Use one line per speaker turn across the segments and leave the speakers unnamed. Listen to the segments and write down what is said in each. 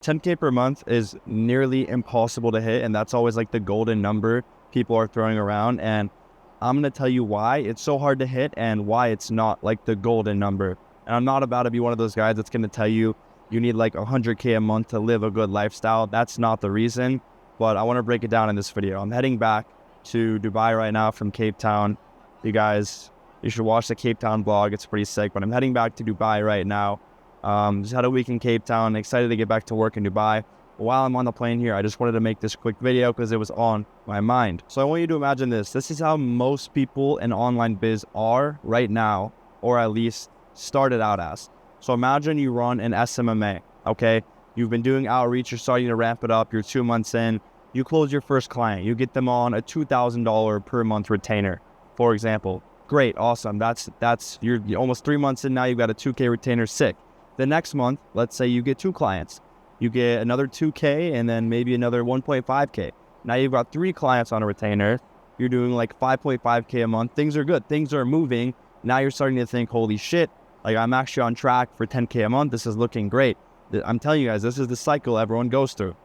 10K per month is nearly impossible to hit, and that's always like the golden number people are throwing around. And I'm going to tell you why it's so hard to hit and why it's not like the golden number. And I'm not about to be one of those guys that's going to tell you you need like 100K a month to live a good lifestyle. That's not the reason, but I want to break it down in this video. I'm heading back to Dubai right now from Cape Town. You should watch the Cape Town vlog. It's pretty sick, but I'm heading back to Dubai right now. Just had a week in Cape Town, excited to get back to work in Dubai. While I'm on the plane here, I just wanted to make this quick video because it was on my mind. So I want you to imagine this. This is how most people in online biz are right now, or at least started out as. So imagine you run an SMMA, okay? You've been doing outreach, you're starting to ramp it up, you're 2 months in, you close your first client, you get them on a $2,000 per month retainer, for example. Great, awesome, you're almost 3 months in now, you've got a 2K retainer, sick. The next month, let's say you get 2 clients. You get another 2K and then maybe another 1.5K. Now you've got 3 clients on a retainer. You're doing like 5.5K a month. Things are good. Things are moving. Now you're starting to think, holy shit, like I'm actually on track for 10K a month. This is looking great. I'm telling you guys, this is the cycle everyone goes through.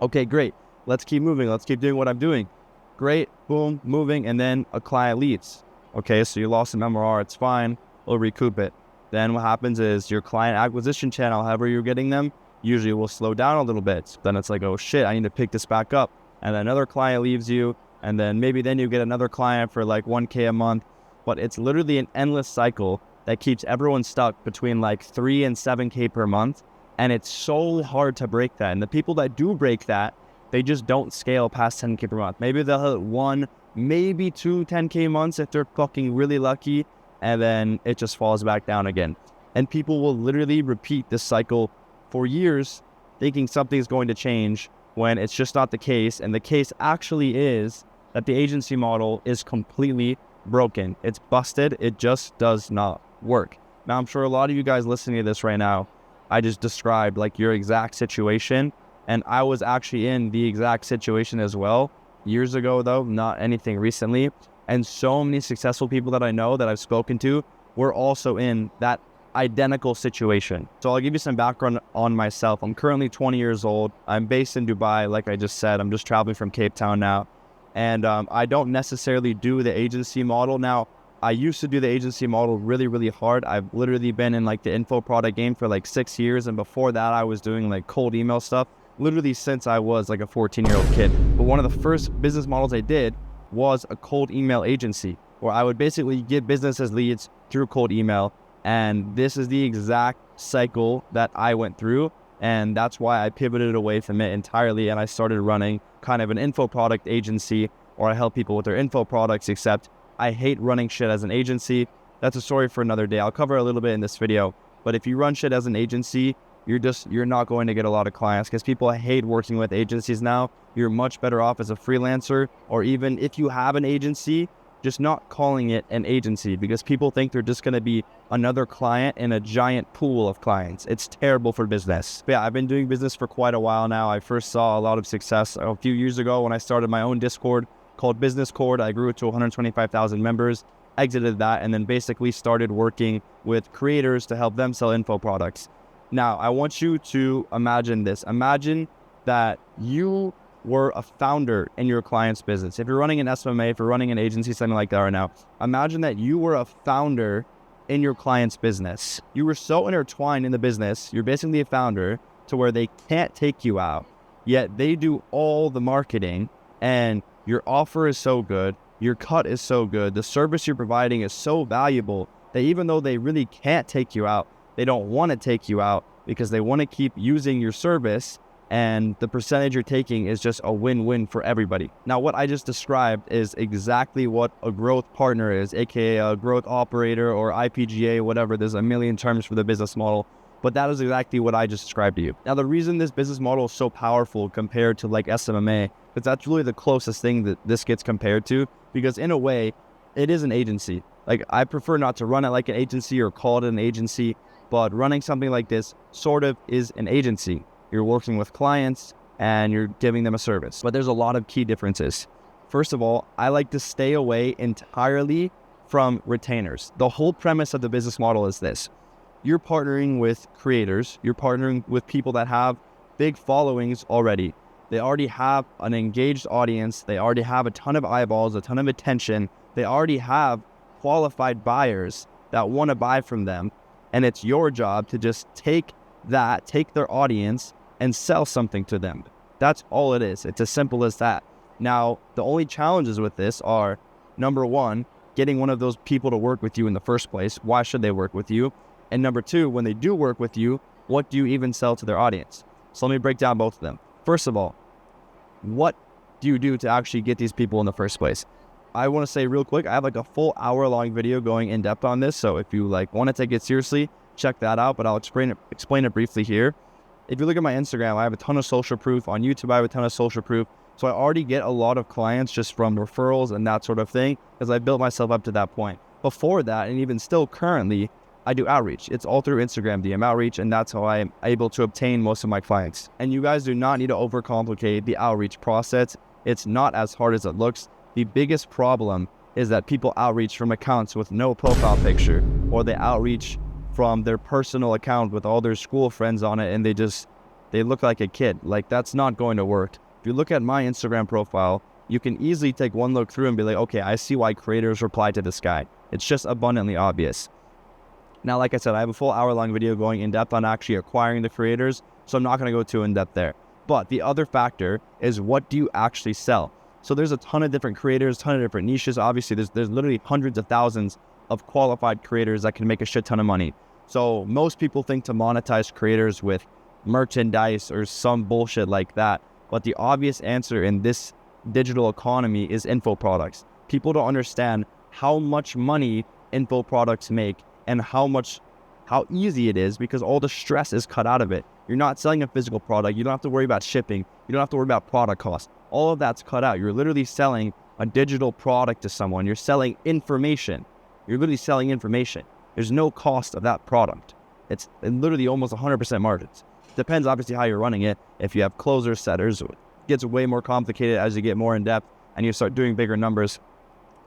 Okay, great. Let's keep moving. Let's keep doing what I'm doing. Great, boom, moving, and then a client leaves. Okay, so you lost some MRR. It's fine. We'll recoup it. Then what happens is your client acquisition channel, however you're getting them, usually will slow down a little bit. Then it's like, oh shit, I need to pick this back up. And then another client leaves you. And then maybe then you get another client for like 1K a month. But it's literally an endless cycle that keeps everyone stuck between like 3 and 7K per month. And it's so hard to break that. And the people that do break that, they just don't scale past 10K per month. Maybe they'll hit 1, maybe 2 10K months if they're fucking really lucky. And then it just falls back down again. And people will literally repeat this cycle for years, thinking something's going to change when it's just not the case. And the case actually is that the agency model is completely broken. It's busted. It just does not work. Now, I'm sure a lot of you guys listening to this right now, I just described like your exact situation. And I was actually in the exact situation as well. Years ago, though, not anything recently. And so many successful people that I know that I've spoken to were also in that identical situation. So I'll give you some background on myself. I'm currently 20 years old. I'm based in Dubai, like I just said. I'm just traveling from Cape Town now. And I don't necessarily do the agency model. Now, I used to do the agency model really, really hard. I've literally been in like the info product game for like 6 years. And before that, I was doing like cold email stuff, literally since I was like a 14-year-old kid. But one of the first business models I did was a cold email agency where I would basically get businesses leads through cold email. And this is the exact cycle that I went through. And that's why I pivoted away from it entirely. And I started running kind of an info product agency, or I help people with their info products, except I hate running shit as an agency. That's a story for another day. I'll cover a little bit in this video. But if you run shit as an agency, you're not going to get a lot of clients because people hate working with agencies now. You're much better off as a freelancer, or even if you have an agency, just not calling it an agency, because people think they're just going to be another client in a giant pool of clients. It's terrible for business. But yeah, I've been doing business for quite a while now. I first saw a lot of success a few years ago when I started my own Discord called Business Cord. I grew it to 125,000 members, exited that, and then basically started working with creators to help them sell info products. Now, I want you to imagine this. Imagine that you were a founder in your client's business. If you're running an SMMA, if you're running an agency, something like that right now, imagine that you were a founder in your client's business. You were so intertwined in the business, you're basically a founder to where they can't take you out, yet they do all the marketing, and your offer is so good, your cut is so good, the service you're providing is so valuable that even though they really can't take you out, they don't want to take you out because they want to keep using your service, and the percentage you're taking is just a win-win for everybody. Now, what I just described is exactly what a growth partner is, aka a growth operator or IPGA, whatever. There's a million terms for the business model, but that is exactly what I just described to you. Now, the reason this business model is so powerful compared to like SMMA, because that's really the closest thing that this gets compared to, because in a way, it is an agency. Like, I prefer not to run it like an agency or call it an agency, but running something like this sort of is an agency. You're working with clients and you're giving them a service. But there's a lot of key differences. First of all, I like to stay away entirely from retainers. The whole premise of the business model is this. You're partnering with creators. You're partnering with people that have big followings already. They already have an engaged audience. They already have a ton of eyeballs, a ton of attention. They already have qualified buyers that want to buy from them. And it's your job to just take their audience and sell something to them. That's all it is. It's as simple as that. Now, the only challenges with this are, number one, getting one of those people to work with you in the first place. Why should they work with you? And number two, when they do work with you, what do you even sell to their audience? So let me break down both of them. First of all, what do you do to actually get these people in the first place? I want to say real quick, I have like a full hour-long video going in depth on this. So if you want to take it seriously, check that out. But I'll explain it briefly here. If you look at my Instagram, I have a ton of social proof. On YouTube, I have a ton of social proof. So I already get a lot of clients just from referrals and that sort of thing, because I built myself up to that point. Before that, and even still currently, I do outreach. It's all through Instagram DM outreach, and that's how I'm able to obtain most of my clients. And you guys do not need to overcomplicate the outreach process. It's not as hard as it looks. The biggest problem is that people outreach from accounts with no profile picture, or they outreach from their personal account with all their school friends on it, and they look like a kid. Like, that's not going to work. If you look at my Instagram profile, you can easily take one look through and be like, okay, I see why creators reply to this guy. It's just abundantly obvious. Now, like I said, I have a full hour-long video going in depth on actually acquiring the creators, so I'm not going to go too in depth there. But the other factor is, what do you actually sell? So there's a ton of different creators, ton of different niches. Obviously, there's literally hundreds of thousands of qualified creators that can make a shit ton of money. So most people think to monetize creators with merchandise or some bullshit like that. But the obvious answer in this digital economy is info products. People don't understand how much money info products make and how easy it is, because all the stress is cut out of it. You're not selling a physical product. You don't have to worry about shipping. You don't have to worry about product costs. All of that's cut out. You're literally selling a digital product to someone. You're selling information. You're literally selling information. There's no cost of that product. It's literally almost 100% margins. Depends obviously how you're running it. If you have closers, setters, it gets way more complicated as you get more in depth and you start doing bigger numbers.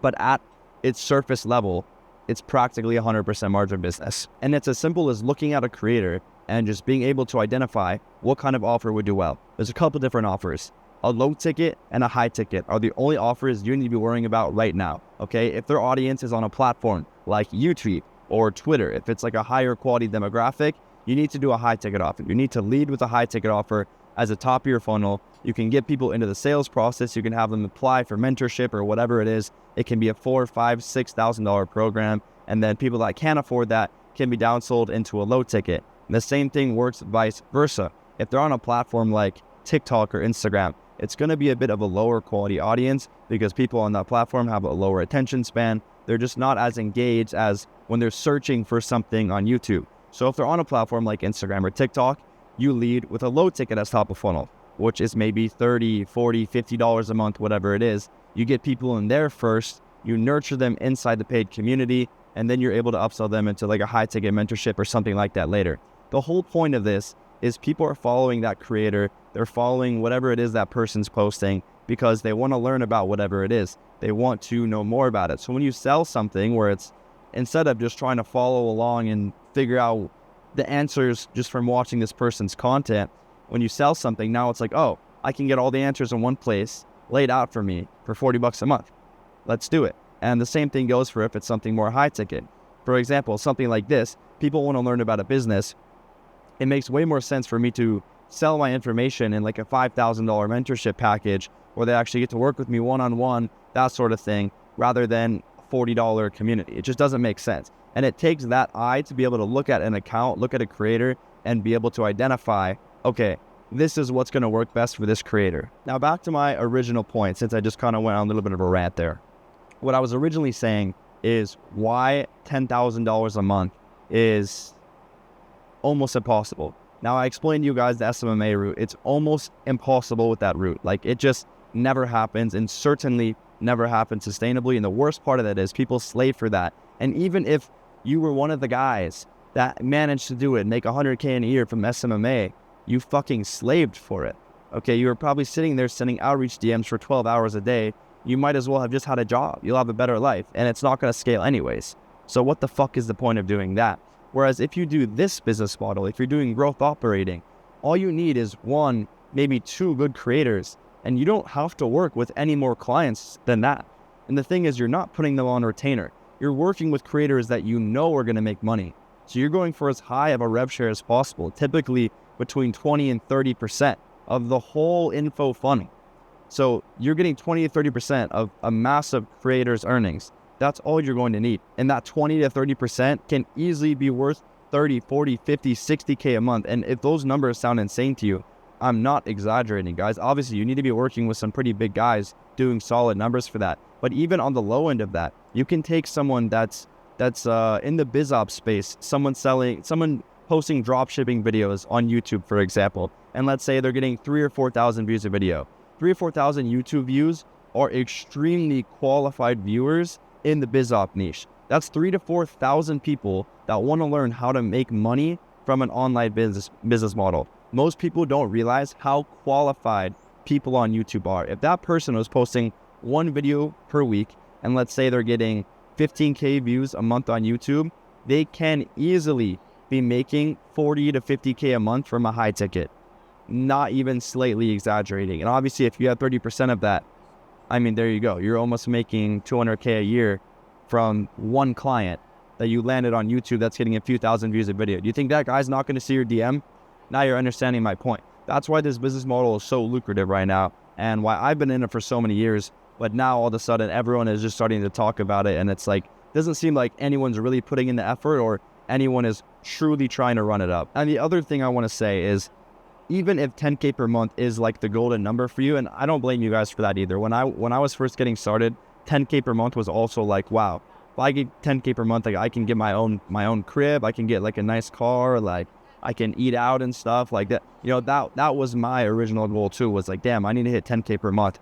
But at its surface level, it's practically 100% margin business. And it's as simple as looking at a creator and just being able to identify what kind of offer would do well. There's a couple different offers. A low ticket and a high ticket are the only offers you need to be worrying about right now, okay? If their audience is on a platform like YouTube or Twitter, if it's like a higher quality demographic, you need to do a high ticket offer. You need to lead with a high ticket offer as a top of your funnel. You can get people into the sales process. You can have them apply for mentorship or whatever it is. It can be a $4,000, $5,000, $6,000 program. And then people that can't afford that can be downsold into a low ticket. And the same thing works vice versa. If they're on a platform like TikTok or Instagram, it's going to be a bit of a lower quality audience because people on that platform have a lower attention span. They're just not as engaged as when they're searching for something on YouTube. So if they're on a platform like Instagram or TikTok, you lead with a low ticket as top of funnel, which is maybe $30, $40, $50 a month, whatever it is. You get people in there first, you nurture them inside the paid community, and then you're able to upsell them into like a high ticket mentorship or something like that later. The whole point of this is people are following that creator. They're following whatever it is that person's posting because they want to learn about whatever it is. They want to know more about it. So when you sell something where it's, instead of just trying to follow along and figure out the answers just from watching this person's content, when you sell something, now it's like, oh, I can get all the answers in one place laid out for me for $40 a month. Let's do it. And the same thing goes for if it's something more high ticket. For example, something like this, people want to learn about a business. It makes way more sense for me to sell my information in like a $5,000 mentorship package where they actually get to work with me one-on-one, that sort of thing, rather than $40 community. It just doesn't make sense. And it takes that eye to be able to look at an account, look at a creator, and be able to identify, okay, this is what's going to work best for this creator. Now back to my original point, since I just kind of went on a little bit of a rant there. What I was originally saying is why $10,000 a month is almost impossible. Now I explained to you guys the SMMA route. It's almost impossible with that route. Like, it just never happens, and certainly never happens sustainably. And the worst part of that is people slave for that. And even if you were one of the guys that managed to do it, make $100K in a year from SMMA, you fucking slaved for it. Okay, you were probably sitting there sending outreach DMs for 12 hours a day. You might as well have just had a job. You'll have a better life, and it's not going to scale anyways. So what the fuck is the point of doing that? Whereas if you do this business model, if you're doing growth operating, All you need is one, maybe two good creators, and you don't have to work with any more clients than that. And the thing is, you're not putting them on retainer. You're working with creators that you know are going to make money. So you're going for as high of a rev share as possible, typically between 20 and 30% of the whole info funnel. So you're getting 20 to 30% of a massive creator's earnings. That's all you're going to need. And that 20 to 30% can easily be worth 30, 40, 50, 60K a month. And if those numbers sound insane to you, I'm not exaggerating, guys. Obviously, you need to be working with some pretty big guys doing solid numbers for that. But even on the low end of that, you can take someone that's in the biz ops space, someone posting drop shipping videos on YouTube, for example. And let's say they're getting 3,000 or 4,000 views a video. 3,000 or 4,000 YouTube views are extremely qualified viewers in the biz op niche. That's 3,000 to 4,000 people that want to learn how to make money from an online business model. Most people don't realize how qualified people on YouTube are. If that person was posting one video per week, and let's say they're getting 15K views a month on YouTube, they can easily be making 40 to 50K a month from a high ticket. Not even slightly exaggerating. And obviously, if you have 30% of that, I mean, there you go. You're almost making 200K a year from one client that you landed on YouTube that's getting a few thousand views a video. Do you think that guy's not going to see your DM? Now you're understanding my point. That's why this business model is so lucrative right now, and why I've been in it for so many years. But now all of a sudden, everyone is just starting to talk about it, and it's like, doesn't seem like anyone's really putting in the effort or anyone is truly trying to run it up. And the other thing I want to say is, even if 10K per month is like the golden number for you, and I don't blame you guys for that either. When I was first getting started, 10K per month was also like, wow, if I get 10K per month, like I can get my own crib, I can get like a nice car, like I can eat out and stuff like that. You know, that was my original goal too, was like, damn, I need to hit 10K per month.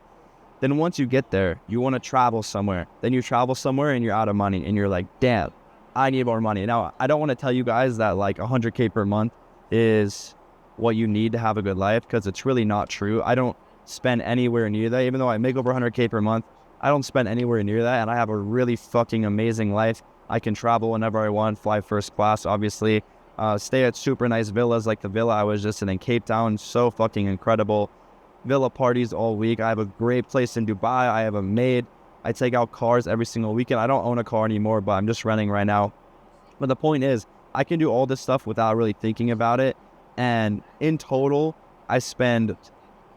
Then once you get there, you want to travel somewhere. Then you travel somewhere and you're out of money and you're like, damn, I need more money. Now, I don't want to tell you guys that like 100K per month is what you need to have a good life, because it's really not true. I don't spend anywhere near that. Even though I make over 100K per month, I don't spend anywhere near that, and I have a really fucking amazing life. I can travel whenever I want, fly first class, obviously, stay at super nice villas like the villa I was just in Cape Town, so fucking incredible. Villa parties all week. I have a great place in Dubai. I have a maid. I take out cars every single weekend. I don't own a car anymore, but I'm just renting right now. But the point is, I can do all this stuff without really thinking about it. And in total, I spend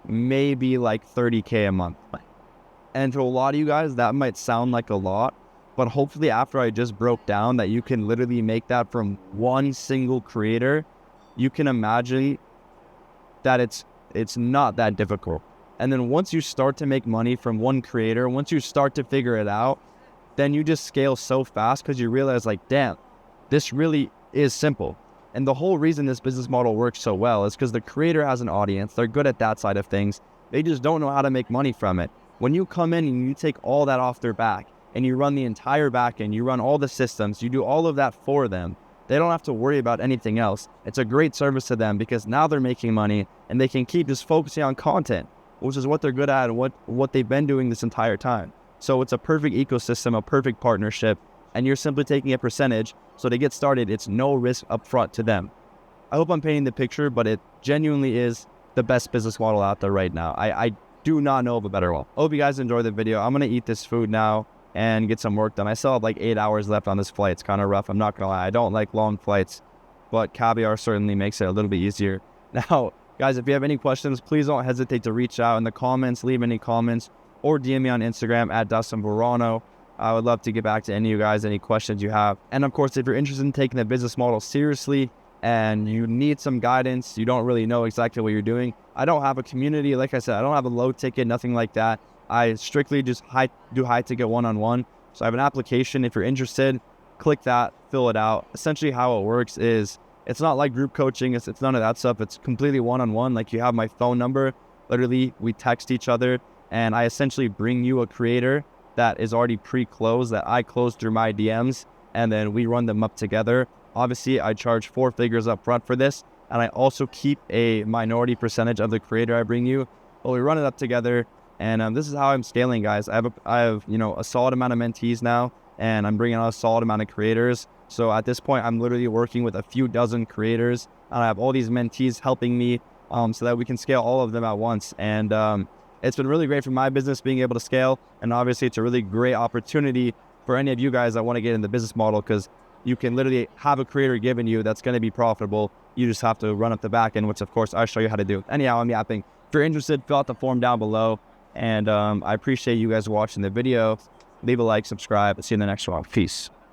maybe like 30K a month. And to a lot of you guys, that might sound like a lot, but hopefully after I just broke down that you can literally make that from one single creator, you can imagine that it's not that difficult. And then once you start to make money from one creator, once you start to figure it out, then you just scale so fast because you realize like, damn, this really is simple. And the whole reason this business model works so well is because the creator has an audience. They're good at that side of things. They just don't know how to make money from it. When you come in and you take all that off their back and you run the entire back end, you run all the systems, you do all of that for them, they don't have to worry about anything else. It's a great service to them because now they're making money and they can keep just focusing on content, which is what they're good at and what they've been doing this entire time. So it's a perfect ecosystem, a perfect partnership, and you're simply taking a percentage. So to get started, it's no risk upfront to them. I hope I'm painting the picture, but it genuinely is the best business model out there right now. I do not know of a better one. I hope you guys enjoyed the video. I'm going to eat this food now and get some work done. I still have like 8 hours left on this flight. It's kind of rough. I'm not going to lie. I don't like long flights, but caviar certainly makes it a little bit easier. Now, guys, if you have any questions, please don't hesitate to reach out in the comments, leave any comments, or DM me on Instagram at Dustin Verano. I would love to get back to any of you guys, any questions you have. And of course, if you're interested in taking the business model seriously and you need some guidance, you don't really know exactly what you're doing, I don't have a community. Like I said, I don't have a low ticket, nothing like that. I strictly just do high ticket one-on-one. So I have an application. If you're interested, click that, fill it out. Essentially how it works is it's not like group coaching. It's none of that stuff. It's completely one-on-one. Like you have my phone number. Literally, we text each other and I essentially bring you a creator that is already pre-closed that I close through my DMs, and then we run them up together. Obviously, I charge 4 figures up front for this, and I also keep a minority percentage of the creator I bring you. But we run it up together, and this is how I'm scaling, guys. I have a solid amount of mentees now, and I'm bringing on a solid amount of creators. So at this point, I'm literally working with a few dozen creators, and I have all these mentees helping me so that we can scale all of them at once. And it's been really great for my business being able to scale. And obviously it's a really great opportunity for any of you guys that want to get in the business model, because you can literally have a creator given you that's going to be profitable. You just have to run up the back end, which of course I'll show you how to do. Anyhow, I'm yapping. If you're interested, fill out the form down below. And I appreciate you guys watching the video. Leave a like, subscribe. See you in the next one. Peace.